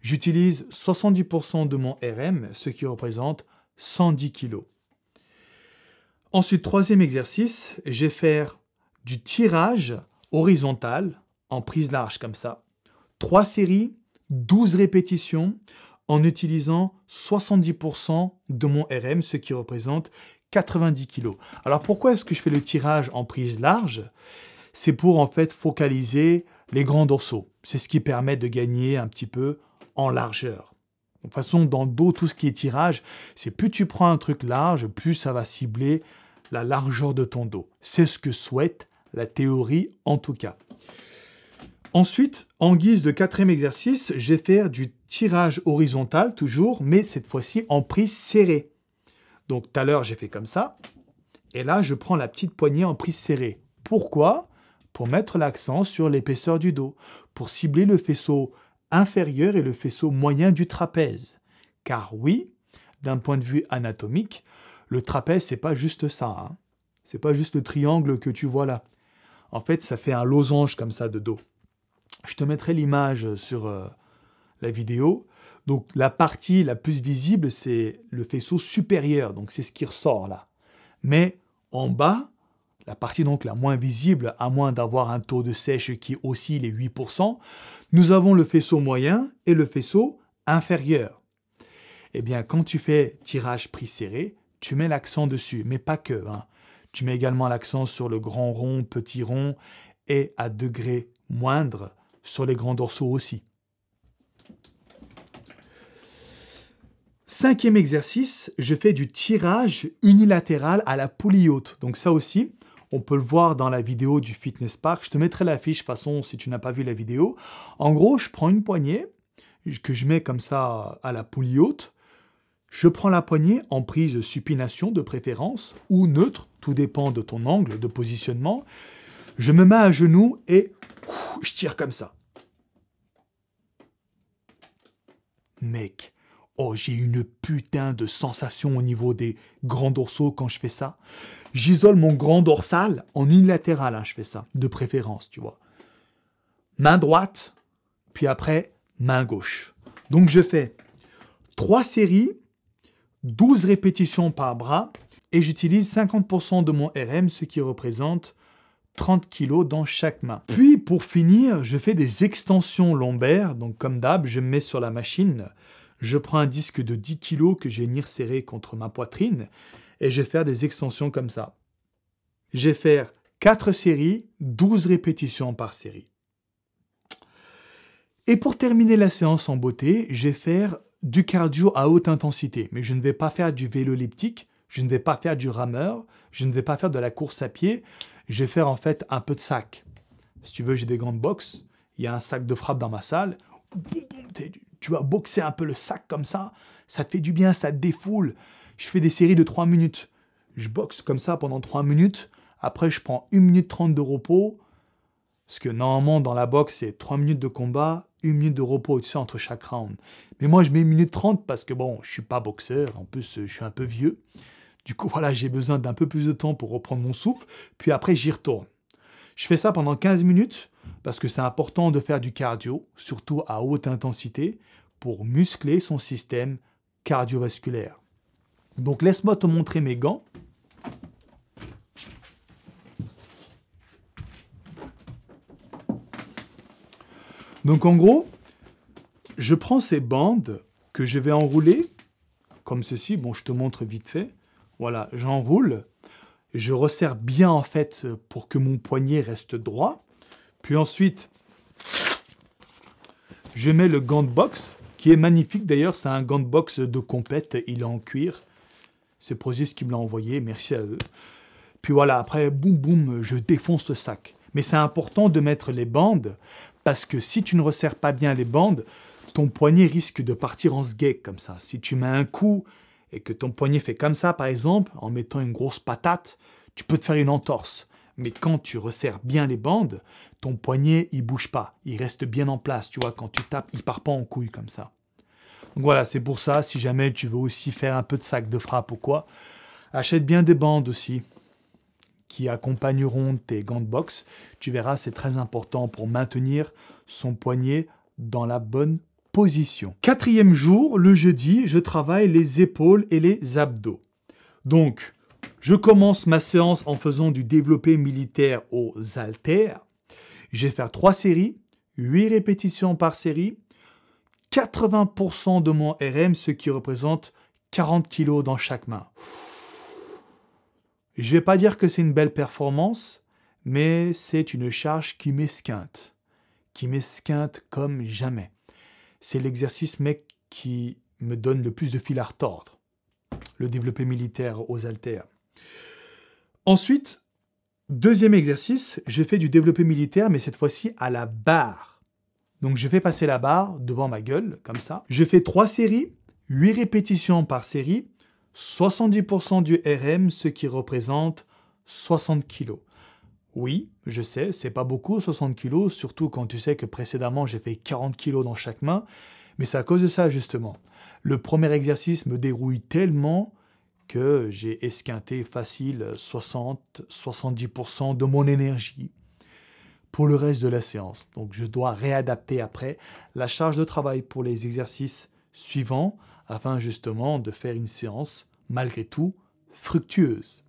J'utilise 70% de mon RM, ce qui représente 110 kg. Ensuite, troisième exercice, je vais faire du tirage horizontal en prise large comme ça. 3 séries, 12 répétitions en utilisant 70% de mon RM, ce qui représente 90 kg. Alors pourquoi est-ce que je fais le tirage en prise large? C'est pour en fait focaliser les grands dorsaux. C'est ce qui permet de gagner un petit peu en largeur. De toute façon, dans le dos, tout ce qui est tirage, c'est plus tu prends un truc large, plus ça va cibler la largeur de ton dos. C'est ce que souhaite la théorie en tout cas. Ensuite, en guise de quatrième exercice, je vais faire du tirage horizontal toujours, mais cette fois-ci en prise serrée. Donc tout à l'heure, j'ai fait comme ça. Et là, je prends la petite poignée en prise serrée. Pourquoi? Pour mettre l'accent sur l'épaisseur du dos, pour cibler le faisceau inférieur et le faisceau moyen du trapèze. Car oui, d'un point de vue anatomique, le trapèze, c'est pas juste ça. Hein. C'est pas juste le triangle que tu vois là. En fait, ça fait un losange comme ça de dos. Je te mettrai l'image sur la vidéo. Donc, la partie la plus visible, c'est le faisceau supérieur. Donc, c'est ce qui ressort là. Mais en bas, la partie donc la moins visible, à moins d'avoir un taux de sèche qui oscille les 8%, nous avons le faisceau moyen et le faisceau inférieur. Eh bien, quand tu fais tirage prise serré, tu mets l'accent dessus, mais pas que. Hein. Tu mets également l'accent sur le grand rond, petit rond, et à degré moindre, sur les grands dorsaux aussi. Cinquième exercice, je fais du tirage unilatéral à la poulie haute. Donc ça aussi, on peut le voir dans la vidéo du Fitness Park. Je te mettrai l'affiche, de toute façon, si tu n'as pas vu la vidéo. En gros, je prends une poignée que je mets comme ça à la poulie haute. Je prends la poignée en prise supination de préférence ou neutre, tout dépend de ton angle de positionnement. Je me mets à genoux et je tire comme ça. Mec, oh, j'ai une putain de sensation au niveau des grands dorsaux quand je fais ça. J'isole mon grand dorsal en unilatéral, hein, je fais ça, de préférence, tu vois. Main droite, puis après, main gauche. Donc je fais 3 séries, 12 répétitions par bras, et j'utilise 50% de mon RM, ce qui représente 30 kg dans chaque main. Puis pour finir, je fais des extensions lombaires. Donc comme d'hab, je me mets sur la machine. Je prends un disque de 10 kg que je vais venir serrer contre ma poitrine et je vais faire des extensions comme ça. Je vais faire 4 séries, 12 répétitions par série. Et pour terminer la séance en beauté, je vais faire du cardio à haute intensité. Mais je ne vais pas faire du vélo elliptique, je ne vais pas faire du rameur, je ne vais pas faire de la course à pied. Je vais faire en fait un peu de sac. Si tu veux, j'ai des gants de boxe. Il y a un sac de frappe dans ma salle. Tu vas boxer un peu le sac comme ça. Ça te fait du bien, ça te défoule. Je fais des séries de 3 minutes. Je boxe comme ça pendant 3 minutes. Après, je prends 1 minute 30 de repos. Parce que normalement, dans la boxe, c'est 3 minutes de combat, 1 minute de repos, tu sais, entre chaque round. Mais moi, je mets 1 minute 30 parce que bon, je suis pas boxeur. En plus, je suis un peu vieux. Du coup, voilà, j'ai besoin d'un peu plus de temps pour reprendre mon souffle. Puis après, j'y retourne. Je fais ça pendant 15 minutes parce que c'est important de faire du cardio, surtout à haute intensité, pour muscler son système cardiovasculaire. Donc, laisse-moi te montrer mes gants. Donc, en gros, je prends ces bandes que je vais enrouler comme ceci. Bon, je te montre vite fait. Voilà, j'enroule. Je resserre bien, en fait, pour que mon poignet reste droit. Puis ensuite, je mets le gant de boxe, qui est magnifique. D'ailleurs, c'est un gant de boxe de compète. Il est en cuir. C'est Prozis qui me l'a envoyé. Merci à eux. Puis voilà, après, boum, boum, je défonce le sac. Mais c'est important de mettre les bandes, parce que si tu ne resserres pas bien les bandes, ton poignet risque de partir en sgeg comme ça. Si tu mets un coup et que ton poignet fait comme ça, par exemple, en mettant une grosse patate, tu peux te faire une entorse. Mais quand tu resserres bien les bandes, ton poignet, il bouge pas. Il reste bien en place. Tu vois, quand tu tapes, il part pas en couille comme ça. Donc voilà, c'est pour ça, si jamais tu veux aussi faire un peu de sac de frappe ou quoi, achète bien des bandes aussi qui accompagneront tes gants de boxe. Tu verras, c'est très important pour maintenir son poignet dans la bonne position. 4e jour, le jeudi, je travaille les épaules et les abdos. Donc, je commence ma séance en faisant du développé militaire aux haltères. Je vais faire 3 séries, 8 répétitions par série, 80% de mon RM, ce qui représente 40 kg dans chaque main. Je ne vais pas dire que c'est une belle performance, mais c'est une charge qui m'esquinte comme jamais. C'est l'exercice, mec, qui me donne le plus de fil à retordre. Le développé militaire aux haltères. Ensuite, 2e exercice, je fais du développé militaire, mais cette fois-ci à la barre. Donc je fais passer la barre devant ma gueule, comme ça. Je fais 3 séries, 8 répétitions par série, 70% du RM, ce qui représente 60 kg. Oui, je sais, c'est pas beaucoup 60 kg, surtout quand tu sais que précédemment j'ai fait 40 kg dans chaque main, mais c'est à cause de ça justement. Le premier exercice me dérouille tellement que j'ai esquinté facile 60-70% de mon énergie pour le reste de la séance. Donc je dois réadapter après la charge de travail pour les exercices suivants afin justement de faire une séance malgré tout fructueuse.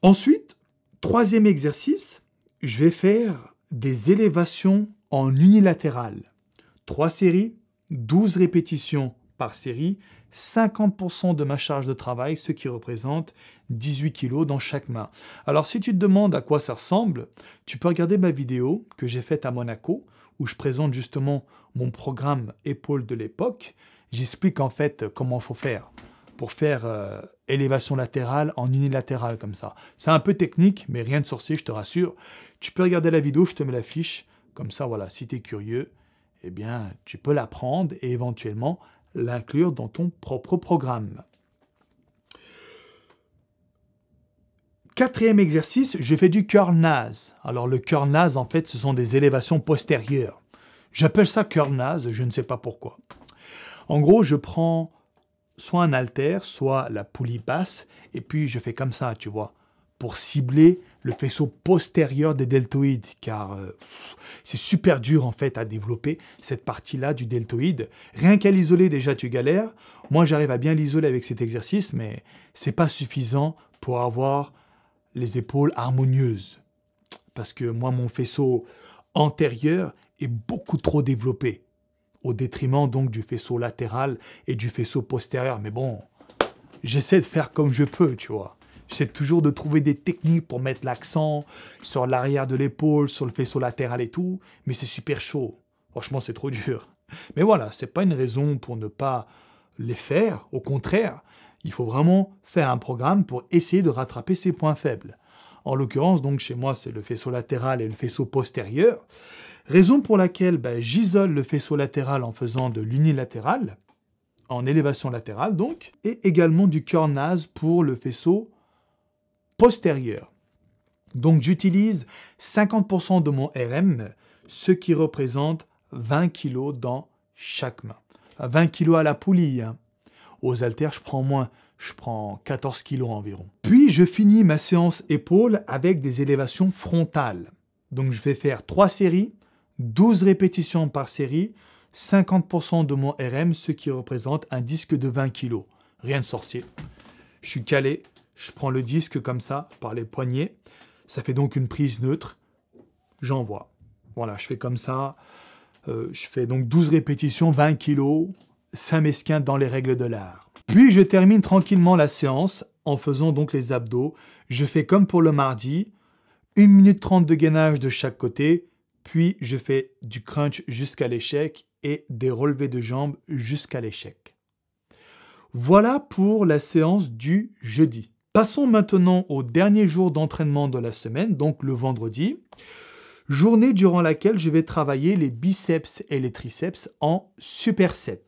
Ensuite, 3e exercice, je vais faire des élévations en unilatéral. 3 séries, 12 répétitions par série, 50% de ma charge de travail, ce qui représente 18 kg dans chaque main. Alors si tu te demandes à quoi ça ressemble, tu peux regarder ma vidéo que j'ai faite à Monaco, où je présente justement mon programme épaules de l'époque. J'explique en fait comment il faut faire pour faire élévation latérale en unilatéral comme ça. C'est un peu technique, mais rien de sorcier, je te rassure. Tu peux regarder la vidéo, je te mets la fiche. Comme ça, voilà, si tu es curieux, eh bien, tu peux l'apprendre et éventuellement l'inclure dans ton propre programme. 4e exercice, je fais du curl naze. Alors le curl naze, en fait, ce sont des élévations postérieures. J'appelle ça curl naze, je ne sais pas pourquoi. En gros, je prends soit un haltère, soit la poulie basse, et puis je fais comme ça, tu vois, pour cibler le faisceau postérieur des deltoïdes, car c'est super dur en fait à développer cette partie-là du deltoïde. Rien qu'à l'isoler déjà tu galères. Moi j'arrive à bien l'isoler avec cet exercice, mais c'est pas suffisant pour avoir les épaules harmonieuses. Parce que moi, mon faisceau antérieur est beaucoup trop développé, au détriment donc du faisceau latéral et du faisceau postérieur. Mais bon, j'essaie de faire comme je peux, tu vois. J'essaie toujours de trouver des techniques pour mettre l'accent sur l'arrière de l'épaule, sur le faisceau latéral et tout, mais c'est super chaud. Franchement, c'est trop dur. Mais voilà, c'est pas une raison pour ne pas les faire. Au contraire, il faut vraiment faire un programme pour essayer de rattraper ses points faibles. En l'occurrence, donc chez moi, c'est le faisceau latéral et le faisceau postérieur. Raison pour laquelle j'isole le faisceau latéral en faisant de l'unilatéral, en élévation latérale donc, et également du cœur-nase pour le faisceau postérieur. Donc j'utilise 50% de mon RM, ce qui représente 20 kg dans chaque main. 20 kg à la poulie. Hein. Aux haltères, je prends moins. Je prends 14 kg environ. Puis je finis ma séance épaules avec des élévations frontales. Donc je vais faire 3 séries, 12 répétitions par série, 50% de mon RM, ce qui représente un disque de 20 kg. Rien de sorcier. Je suis calé. Je prends le disque comme ça, par les poignets. Ça fait donc une prise neutre. J'envoie. Voilà, je fais comme ça. Je fais donc 12 répétitions, 20 kg. Ça m'esquinte dans les règles de l'art. Puis je termine tranquillement la séance en faisant donc les abdos. Je fais comme pour le mardi. 1 minute 30 de gainage de chaque côté. Puis je fais du crunch jusqu'à l'échec et des relevés de jambes jusqu'à l'échec. Voilà pour la séance du jeudi. Passons maintenant au dernier jour d'entraînement de la semaine, donc le vendredi. Journée durant laquelle je vais travailler les biceps et les triceps en superset.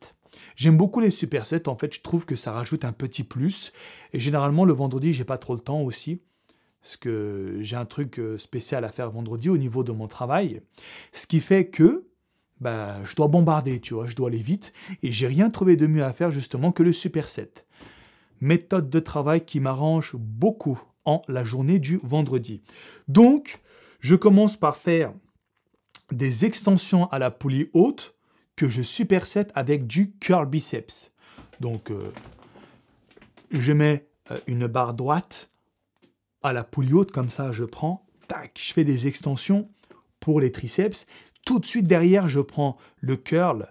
J'aime beaucoup les supersets, en fait, je trouve que ça rajoute un petit plus. Et généralement, le vendredi, j'ai pas trop le temps aussi. Parce que j'ai un truc spécial à faire vendredi au niveau de mon travail. Ce qui fait que je dois bombarder, tu vois, je dois aller vite. Et j'ai rien trouvé de mieux à faire justement que le superset. Méthode de travail qui m'arrange beaucoup en la journée du vendredi. Donc, je commence par faire des extensions à la poulie haute que je supersète avec du curl biceps. Donc, je mets une barre droite à la poulie haute, comme ça je prends, tac, je fais des extensions pour les triceps. Tout de suite derrière, je prends le curl,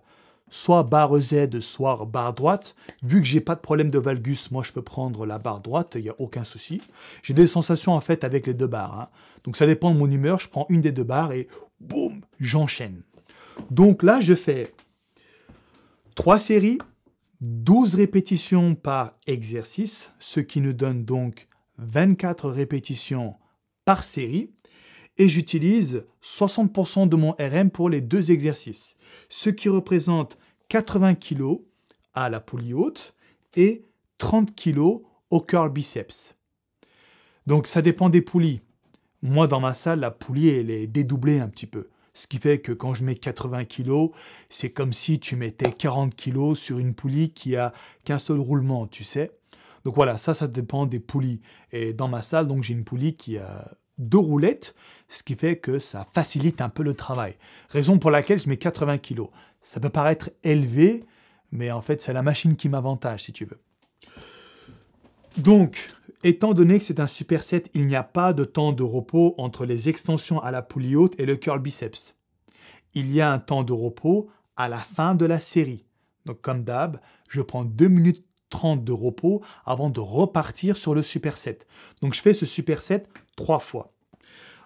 soit barre Z, soit barre droite. Vu que j'ai pas de problème de valgus, moi je peux prendre la barre droite, il n'y a aucun souci. J'ai des sensations en fait avec les deux barres. Hein. Donc ça dépend de mon humeur, je prends une des deux barres et boum, j'enchaîne. Donc là, je fais 3 séries, 12 répétitions par exercice, ce qui nous donne donc 24 répétitions par série. Et j'utilise 60% de mon RM pour les 2 exercices, ce qui représente 80 kg à la poulie haute et 30 kg au curl biceps. Donc ça dépend des poulies. Moi, dans ma salle, la poulie, elle est dédoublée un petit peu. Ce qui fait que quand je mets 80 kg, c'est comme si tu mettais 40 kg sur une poulie qui a qu'un seul roulement, tu sais. Donc voilà, ça dépend des poulies. Et dans ma salle, donc j'ai une poulie qui a 2 roulettes, ce qui fait que ça facilite un peu le travail. Raison pour laquelle je mets 80 kg. Ça peut paraître élevé, mais en fait, c'est la machine qui m'avantage, si tu veux. Donc, étant donné que c'est un superset, il n'y a pas de temps de repos entre les extensions à la poulie haute et le curl biceps. Il y a un temps de repos à la fin de la série. Donc, comme d'hab, je prends 2 minutes 30 de repos avant de repartir sur le superset. Donc, je fais ce superset 3 fois.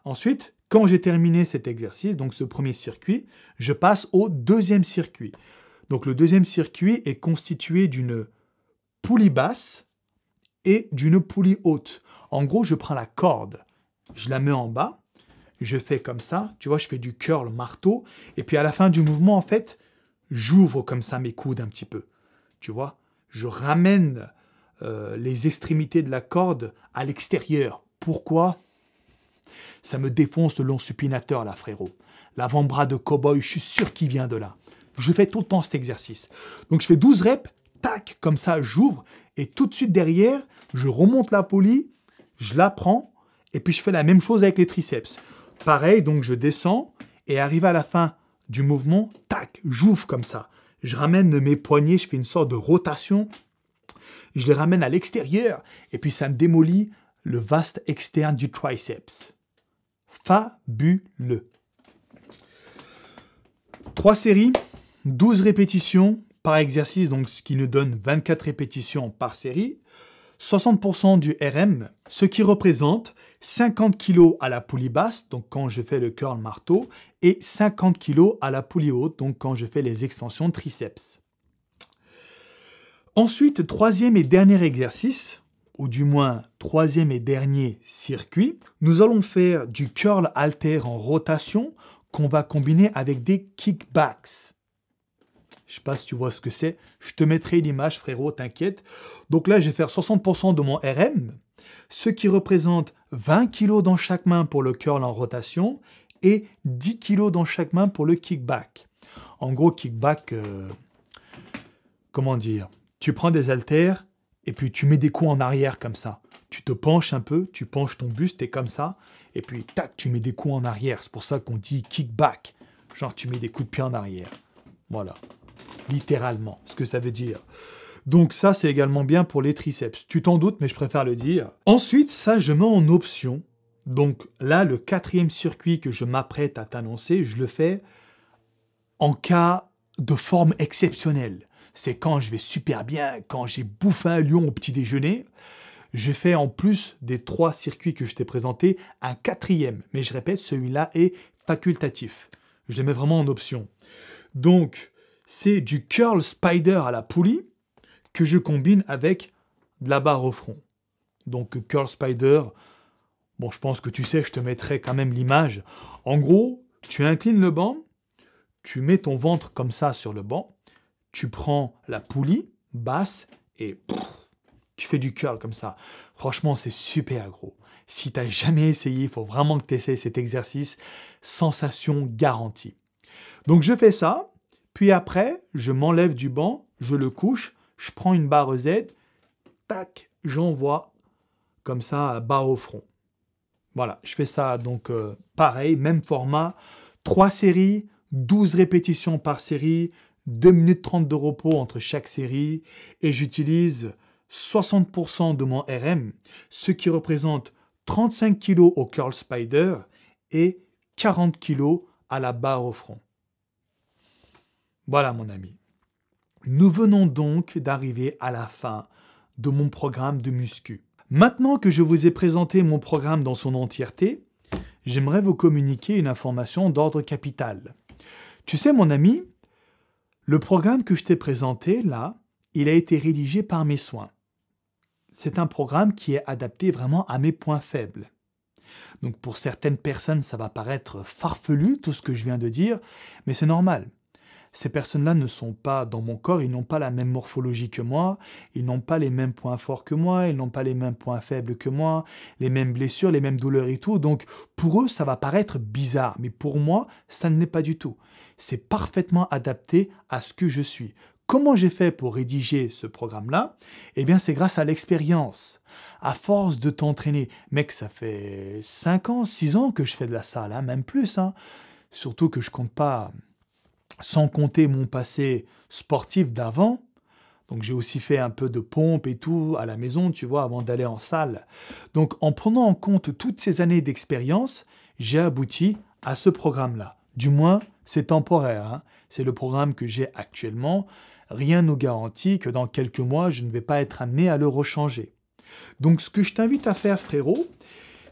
Ensuite, quand j'ai terminé cet exercice, donc ce premier circuit, je passe au deuxième circuit. Donc, le deuxième circuit est constitué d'une poulie basse et d'une poulie haute. En gros, je prends la corde, je la mets en bas, je fais comme ça, tu vois, je fais du curl marteau, et puis à la fin du mouvement, en fait, j'ouvre comme ça mes coudes un petit peu, tu vois. Je ramène les extrémités de la corde à l'extérieur. Pourquoi ? Ça me défonce le long supinateur, là, frérot. L'avant-bras de cow-boy, je suis sûr qu'il vient de là. Je fais tout le temps cet exercice. Donc, je fais 12 reps, tac, comme ça, j'ouvre, et tout de suite derrière, je remonte la poulie, je la prends, et puis je fais la même chose avec les triceps. Pareil, donc je descends, et arrivé à la fin du mouvement, tac, j'ouvre comme ça. Je ramène mes poignets, je fais une sorte de rotation, je les ramène à l'extérieur, et puis ça me démolit le vaste externe du triceps. Fabuleux. 3 séries, 12 répétitions par exercice, donc ce qui nous donne 24 répétitions par série, 60% du RM, ce qui représente 50 kg à la poulie basse, donc quand je fais le curl marteau, et 50 kg à la poulie haute, donc quand je fais les extensions de triceps. Ensuite, troisième et dernier exercice, ou du moins troisième et dernier circuit, nous allons faire du curl halter en rotation qu'on va combiner avec des kickbacks. Je ne sais pas si tu vois ce que c'est. Je te mettrai l'image, frérot, t'inquiète. Donc là, je vais faire 60% de mon RM, ce qui représente 20 kg dans chaque main pour le curl en rotation et 10 kg dans chaque main pour le kickback. En gros, kickback, comment dire? Tu prends des haltères et puis tu mets des coups en arrière comme ça. Tu te penches un peu, tu penches ton buste, t'es comme ça, et puis tac, tu mets des coups en arrière. C'est pour ça qu'on dit kickback. Genre, tu mets des coups de pied en arrière. Voilà. Littéralement, ce que ça veut dire. Donc ça, c'est également bien pour les triceps. Tu t'en doutes, mais je préfère le dire. Ensuite, ça, je mets en option. Donc là, le 4e circuit que je m'apprête à t'annoncer, je le fais en cas de forme exceptionnelle. C'est quand je vais super bien, quand j'ai bouffé un lion au petit déjeuner. Je fais en plus des 3 circuits que je t'ai présentés, un 4e. Mais je répète, celui-là est facultatif. Je le mets vraiment en option. Donc, c'est du curl spider à la poulie que je combine avec de la barre au front. Donc, curl spider, bon, je pense que tu sais, je te mettrai quand même l'image. En gros, tu inclines le banc, tu mets ton ventre comme ça sur le banc, tu prends la poulie basse et tu fais du curl comme ça. Franchement, c'est super gros. Si tu n'as jamais essayé, il faut vraiment que tu essaies cet exercice. Sensation garantie. Donc, je fais ça. Puis après, je m'enlève du banc, je le couche, je prends une barre Z, tac, j'envoie comme ça, bas au front. Voilà, je fais ça donc pareil, même format, 3 séries, 12 répétitions par série, 2 minutes 30 de repos entre chaque série, et j'utilise 60% de mon RM, ce qui représente 35 kg au curl spider et 40 kg à la barre au front. Voilà mon ami. Nous venons donc d'arriver à la fin de mon programme de muscu. Maintenant que je vous ai présenté mon programme dans son entièreté, j'aimerais vous communiquer une information d'ordre capital. Tu sais mon ami, le programme que je t'ai présenté là, il a été rédigé par mes soins. C'est un programme qui est adapté vraiment à mes points faibles. Donc pour certaines personnes, ça va paraître farfelu tout ce que je viens de dire, mais c'est normal. Ces personnes-là ne sont pas dans mon corps, ils n'ont pas la même morphologie que moi, ils n'ont pas les mêmes points forts que moi, ils n'ont pas les mêmes points faibles que moi, les mêmes blessures, les mêmes douleurs et tout. Donc pour eux, ça va paraître bizarre, mais pour moi, ça ne l'est pas du tout. C'est parfaitement adapté à ce que je suis. Comment j'ai fait pour rédiger ce programme-là? Eh bien, c'est grâce à l'expérience. À force de t'entraîner, mec, ça fait 5 ans, 6 ans que je fais de la salle, hein, même plus. Hein. Surtout que je compte pas... Sans compter mon passé sportif d'avant, donc j'ai aussi fait un peu de pompe et tout à la maison, tu vois, avant d'aller en salle. Donc en prenant en compte toutes ces années d'expérience, j'ai abouti à ce programme-là. Du moins, c'est temporaire, hein. C'est le programme que j'ai actuellement. Rien ne garantit que dans quelques mois, je ne vais pas être amené à le rechanger. Donc ce que je t'invite à faire, frérot,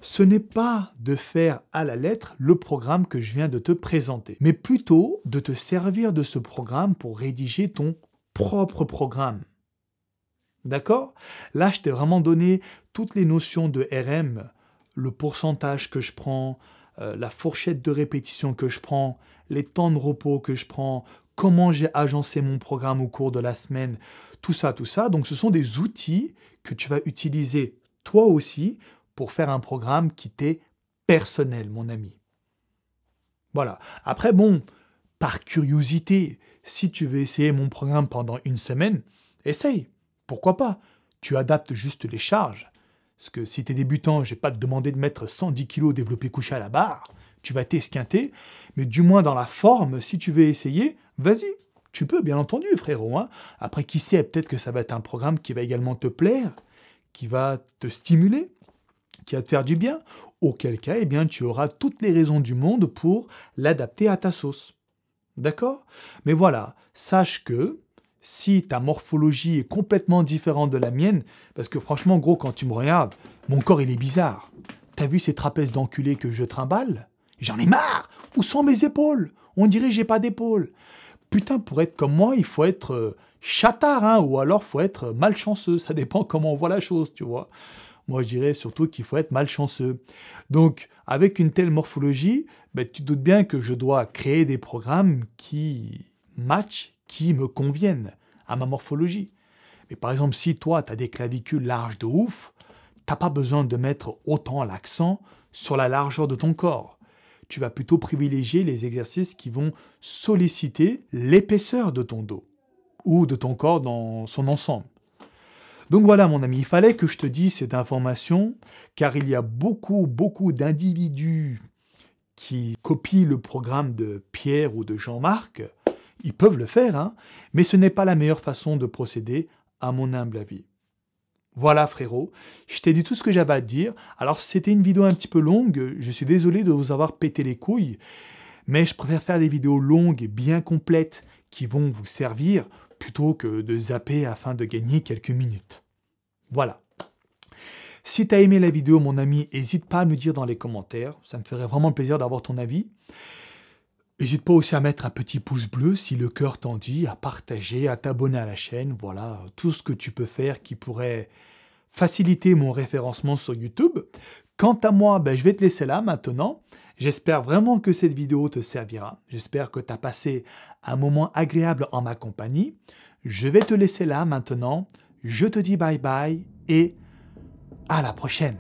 ce n'est pas de faire à la lettre le programme que je viens de te présenter, mais plutôt de te servir de ce programme pour rédiger ton propre programme. D'accord? Là, je t'ai vraiment donné toutes les notions de RM, le pourcentage que je prends, la fourchette de répétition que je prends, les temps de repos que je prends, comment j'ai agencé mon programme au cours de la semaine, tout ça, tout ça. Donc, ce sont des outils que tu vas utiliser toi aussi pour faire un programme qui t'est personnel, mon ami. Voilà. Après, bon, par curiosité, si tu veux essayer mon programme pendant une semaine, essaye. Pourquoi pas? Tu adaptes juste les charges. Parce que si tu es débutant, je vais pas te demander de mettre 110 kg développé couché à la barre. Tu vas t'esquinter. Mais du moins dans la forme, si tu veux essayer, vas-y. Tu peux, bien entendu, frérot. Hein. Après, qui sait, peut-être que ça va être un programme qui va également te plaire, qui va te stimuler. qui va te faire du bien, auquel cas, eh bien, tu auras toutes les raisons du monde pour l'adapter à ta sauce. D'accord? Mais voilà, sache que si ta morphologie est complètement différente de la mienne, parce que franchement, gros, quand tu me regardes, mon corps, il est bizarre. T'as vu ces trapèzes d'enculé que je trimballe? J'en ai marre! Où sont mes épaules? On dirait que j'ai pas d'épaules. Putain, pour être comme moi, il faut être chatard, hein, ou alors faut être malchanceux. Ça dépend comment on voit la chose, tu vois. Moi, je dirais surtout qu'il faut être malchanceux. Donc, avec une telle morphologie, ben, tu te doutes bien que je dois créer des programmes qui matchent, qui me conviennent à ma morphologie. Mais par exemple, si toi, tu as des clavicules larges de ouf, t'as pas besoin de mettre autant l'accent sur la largeur de ton corps. Tu vas plutôt privilégier les exercices qui vont solliciter l'épaisseur de ton dos ou de ton corps dans son ensemble. Donc voilà mon ami, il fallait que je te dise cette information car il y a beaucoup d'individus qui copient le programme de Pierre ou de Jean-Marc. Ils peuvent le faire, hein, mais ce n'est pas la meilleure façon de procéder à mon humble avis. Voilà frérot, je t'ai dit tout ce que j'avais à te dire. Alors c'était une vidéo un petit peu longue, je suis désolé de vous avoir pété les couilles, mais je préfère faire des vidéos longues et bien complètes qui vont vous servir plutôt que de zapper afin de gagner quelques minutes. Voilà. Si tu as aimé la vidéo mon ami, n'hésite pas à me dire dans les commentaires, ça me ferait vraiment plaisir d'avoir ton avis. N'hésite pas aussi à mettre un petit pouce bleu si le cœur t'en dit, à partager, à t'abonner à la chaîne. Voilà, tout ce que tu peux faire qui pourrait faciliter mon référencement sur YouTube. Quant à moi, je vais te laisser là maintenant. J'espère vraiment que cette vidéo te servira. J'espère que tu as passé un moment agréable en ma compagnie. Je vais te laisser là maintenant. Je te dis bye bye et à la prochaine.